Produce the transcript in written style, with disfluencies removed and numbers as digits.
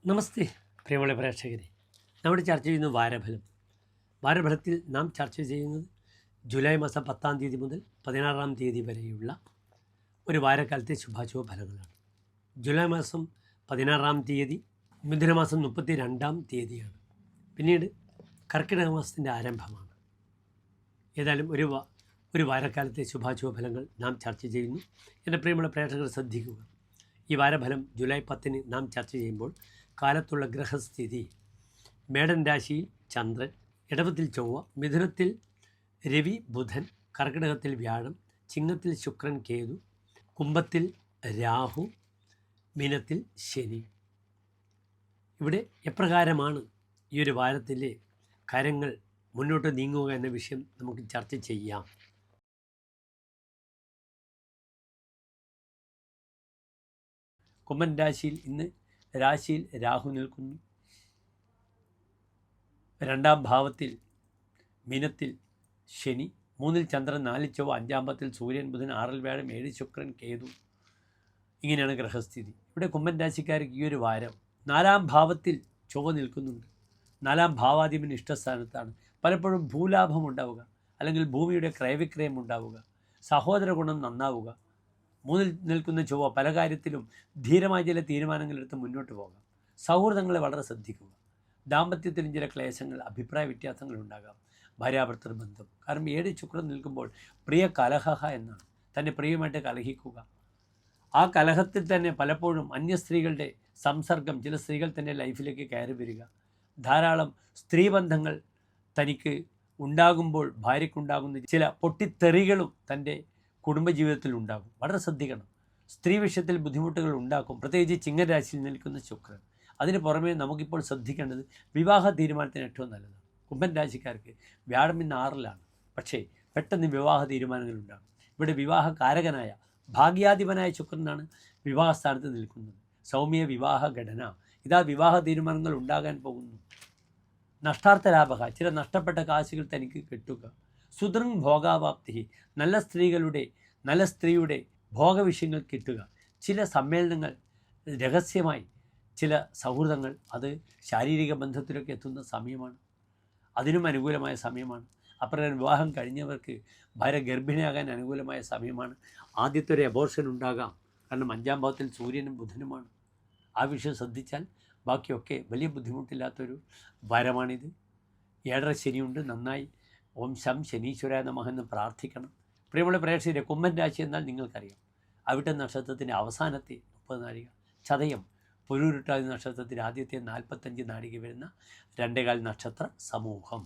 നമസ്തേ പ്രിയമുള്ള പ്രേക്ഷകരെ, നമ്മുടെ ചർച്ച ചെയ്യുന്ന വാരഫലത്തിൽ നാം ചർച്ച ചെയ്യുന്നത് ജൂലൈ മാസം 10-ാം തീയതി മുതൽ 16-ാം തീയതി വരെയുള്ള ഒരു വാരക്കാലത്തെ ശുഭാശുഭ ഫലങ്ങളാണ്. ജൂലൈ മാസം 16-ാം തീയതി മിഥുനമാസം 32-ാം തീയതിയാണ്. പിന്നീട് കർക്കിടക മാസത്തിൻ്റെ ആരംഭമാണ്. ഏതായാലും ഒരു വാരക്കാലത്തെ ശുഭാശുഭ ഫലങ്ങൾ നാം ചർച്ച ചെയ്യുന്നു. എൻ്റെ പ്രിയമുള്ള പ്രേക്ഷകർ ശ്രദ്ധിക്കുക. ഈ വാരഫലം ജൂലൈ 10-ന് നാം ചർച്ച ചെയ്യുമ്പോൾ കാലത്തുള്ള ഗ്രഹസ്ഥിതി: മേടൻ രാശിയിൽ ചന്ദ്രൻ, ഇടവത്തിൽ ചൊവ്വ, മിഥുനത്തിൽ രവി ബുധൻ, കർക്കിടകത്തിൽ വ്യാഴം, ചിങ്ങത്തിൽ ശുക്രൻ കേതു, കുംഭത്തിൽ രാഹു, മീനത്തിൽ ശനി. ഇവിടെ എപ്രകാരമാണ് ഈ ഒരു വാരത്തിലെ കാര്യങ്ങൾ മുന്നോട്ട് നീങ്ങുക എന്ന വിഷയം നമുക്ക് ചർച്ച ചെയ്യാം. കുംഭൻ രാശിയിൽ ഇന്ന് രാശിയിൽ രാഹു നിൽക്കുന്നു. 2-ാം ഭാവത്തിൽ മീനത്തിൽ ശനി, 3-ൽ ചന്ദ്രൻ, 4-ൽ ചൊവ്വ, 5-ാം ഭാവത്തിൽ സൂര്യൻ, ബുധൻ, 6-ൽ വ്യാഴം, 7-ൽ ശുക്രൻ, കേതു. ഇങ്ങനെയാണ് ഗ്രഹസ്ഥിതി. ഇവിടെ കുംഭൻ രാശിക്കാർക്ക് ഈ ഒരു വാരം 4-ാം ഭാവത്തിൽ ചൊവ്വ നിൽക്കുന്നുണ്ട്. 4-ാം ഭാവാധിപൻ ഇഷ്ടസ്ഥാനത്താണ്. പലപ്പോഴും ഭൂലാഭം ഉണ്ടാവുക, അല്ലെങ്കിൽ ഭൂമിയുടെ ക്രയവിക്രയം ഉണ്ടാവുക, സഹോദര ഗുണം നന്നാവുക. 3-ൽ നിൽക്കുന്ന ചൊവ്വ പല കാര്യത്തിലും ധീരമായ ചില തീരുമാനങ്ങളെടുത്ത് മുന്നോട്ട് പോകാം. സൗഹൃദങ്ങളെ വളരെ ശ്രദ്ധിക്കുക. ദാമ്പത്യത്തിലും ചില ക്ലേശങ്ങൾ, അഭിപ്രായ വ്യത്യാസങ്ങൾ ഉണ്ടാകാം. ഭാര്യാഭർത്തൃ ബന്ധം, കാരണം 7 ശുക്രൻ നിൽക്കുമ്പോൾ പ്രിയ കലഹ എന്നാണ്. തൻ്റെ പ്രിയമായിട്ട് കലഹിക്കുക. ആ കലഹത്തിൽ തന്നെ പലപ്പോഴും അന്യ സ്ത്രീകളുടെ സംസർഗം, ചില സ്ത്രീകൾ തൻ്റെ ലൈഫിലേക്ക് കയറി വരിക. ധാരാളം സ്ത്രീബന്ധങ്ങൾ തനിക്ക് ഉണ്ടാകുമ്പോൾ ഭാര്യയ്ക്കുണ്ടാകുന്ന ചില പൊട്ടിത്തെറികളും തൻ്റെ കുടുംബജീവിതത്തിൽ ഉണ്ടാകും. വളരെ ശ്രദ്ധിക്കണം. സ്ത്രീ വിഷയത്തിൽ ബുദ്ധിമുട്ടുകൾ ഉണ്ടാക്കും, പ്രത്യേകിച്ച് ചിങ്ങരാശിയിൽ നിൽക്കുന്ന ശുക്രൻ. അതിന് പുറമേ നമുക്കിപ്പോൾ ശ്രദ്ധിക്കേണ്ടത് വിവാഹ തീരുമാനത്തിന് ഏറ്റവും നല്ലതാണ്. കുംഭൻ രാശിക്കാർക്ക് വ്യാഴം ഇന്ന് 6-ലാണ്, പക്ഷേ പെട്ടെന്ന് വിവാഹ തീരുമാനങ്ങൾ ഉണ്ടാകും. ഇവിടെ വിവാഹകാരകനായ ഭാഗ്യാധിപനായ ശുക്രനാണ് വിവാഹ സ്ഥാനത്ത് നിൽക്കുന്നത്. സൗമ്യ വിവാഹ ഘടന, ഇതാ വിവാഹ തീരുമാനങ്ങൾ ഉണ്ടാകാൻ പോകുന്നു. നഷ്ടാർത്ഥ ലാഭക, ചില നഷ്ടപ്പെട്ട കാശുകൾ തനിക്ക് കിട്ടുക. സുദൃങ് ഭോഗാവാപ്തി, നല്ല സ്ത്രീയുടെ ഭോഗവിഷയങ്ങൾ കിട്ടുക. ചില സമ്മേളനങ്ങൾ, രഹസ്യമായി ചില സൗഹൃദങ്ങൾ, അത് ശാരീരിക ബന്ധത്തിലൊക്കെ എത്തുന്ന സമയമാണ്. അതിനും അനുകൂലമായ സമയമാണ്. അപ്രകാരം വിവാഹം കഴിഞ്ഞവർക്ക് ഭാര്യ ഗർഭിണിയാകാൻ അനുകൂലമായ സമയമാണ്. ആദ്യത്തെ ഒരു അബോർഷൻ ഉണ്ടാകാം, കാരണം 5-ാം ഭാവത്തിൽ സൂര്യനും ബുധനുമാണ്. ആ വിഷയം ശ്രദ്ധിച്ചാൽ ബാക്കിയൊക്കെ വലിയ ബുദ്ധിമുട്ടില്ലാത്തൊരു വാരമാണിത്. 7-ര ശനിയുണ്ട്. നന്നായി ഓം ശം ശനീശ്വരായ നമഃ എന്ന് പ്രാർത്ഥിക്കണം. പ്രിയമുള്ള പ്രേക്ഷകരെ, കുംഭൻ രാശി എന്നാൽ നിങ്ങൾക്കറിയാം. അവിട്ട നക്ഷത്രത്തിൻ്റെ അവസാനത്തെ 30 നാഴിക, ചതയം പുരുരുട്ടാതി നക്ഷത്രത്തിൻ്റെ ആദ്യത്തെ 45 നാഴിക വരുന്ന 2-കാൽ നക്ഷത്ര സമൂഹം.